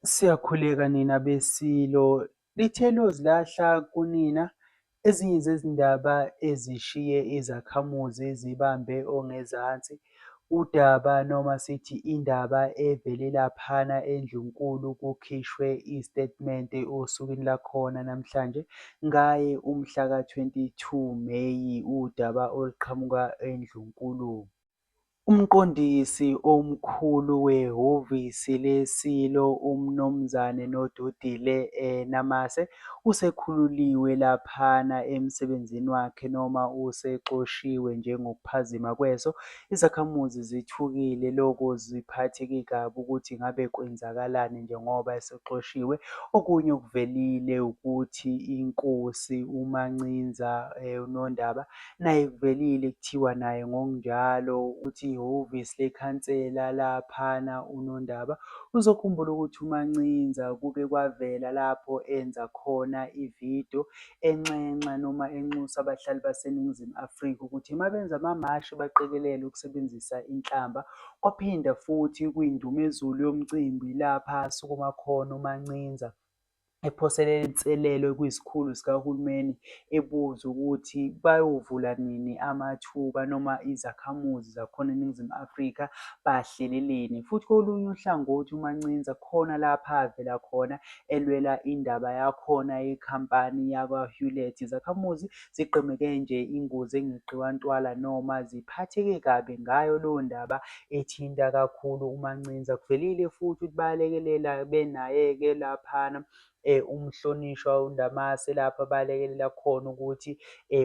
Siyakhuleka nina beSilo, lithe lozilahla kunina. Ezinye zezindaba ezishiye izakhamuzi zibambe ongezansi. Udaba noma sithi indaba evele laphana eNdlunkulu kukhishwe isitatimende osukwini lakhona namhlanje ngaye umhlaka 22 Meyi, udaba oluqhamuka eNdlunkulu. Umqondisi omkhulu wehhovisi leSilo uMnumzane Nododile Namase usekhululiwe laphana emsebenzini wakhe noma usexoshiwe ngokuphazima kweso. Izakhamuzi zithukile loko ziphatheke kabi ukuthi ngabe kwenzakalani njengoba esexoshiwe. Okunye okuvelile ukuthi inkosi uMaNcinza uNondaba naye kuvelile kuthiwa naye ngokunjalo uthi ihhovisi lekhansela laphana uNondaba. Uzokhumbula ukuthi uMaNcinza kuke kwavela lapho enza khona ividiyo enxenxa noma enxusa abahlali baseNingizimu Afrika ukuthi uma benza amamashi baqikelele ukusebenzisa inhlamba. Kwaphinda futhi kuyindumezulu yomcimbi lapha asukuma khona uMaNcinza ephoselela inselelo kwisikhulu sikahulumeni ebuza ukuthi bayovula nini amathuba noma izakhamuzi zakhona eNingizimu Afrika bahleleleni. Futhi kolunye uhlangothi uMaNcinza khona lapha avela khona elwela indaba yakhona yekhampani yakwaHewlett. Izakhamuzi zigqemeke nje ingozi engeqiwa ntwala noma ziphatheke kabi ngayo leyo ndaba ethinta kakhulu uMaNcinza. Kuvelile futhi ukuthi bayalekelela benaye-ke laphana umhlonishwa uNdamase lapho abalekelela khona ukuthi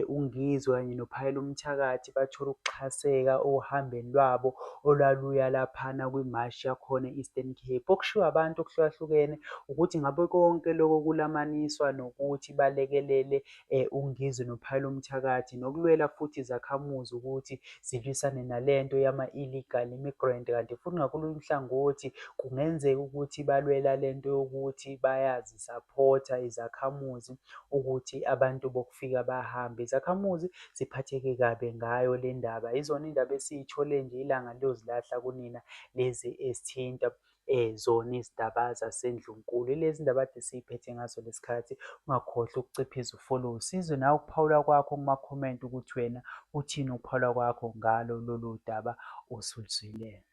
uNgizwe kanye noPhahela Umthakathi bathole ukuxhaseka ohambeni lwabo olwaluya laphana kwimashi yakhona e-Eastern Cape. Okushiwo abantu okuhlukahlukene ukuthi ngabe konke lokho kulamaniswa nokuthi balekelele uNgizwe noPhahela Umthakathi nokulwela futhi izakhamuzi ukuthi zilwisane nalento yama-illegal immigrant. Kanti futhi ngakolunye uhlangothi kungenzeka ukuthi balwela lento yokuthi bayazi-support-a izakhamuzi ukuthi abantu bokufika bahambe. Izakhamuzi ziphatheke kabi ngayo le ndaba. Yizona indaba esiyithole nje ilanga liyozilahla kunina lezi esithinta zona izindaba zaseNdlunkulu. Ilezi ndaba kade siy'phethe ngaso lesikhathi. Ungakhohlwa ukuciphiza ufollow uSizwe nawe ukuphawula kwakho kuma-comment ukuthi wena uthini ukuphawula kwakho ngalo lolu daba osuluzwile.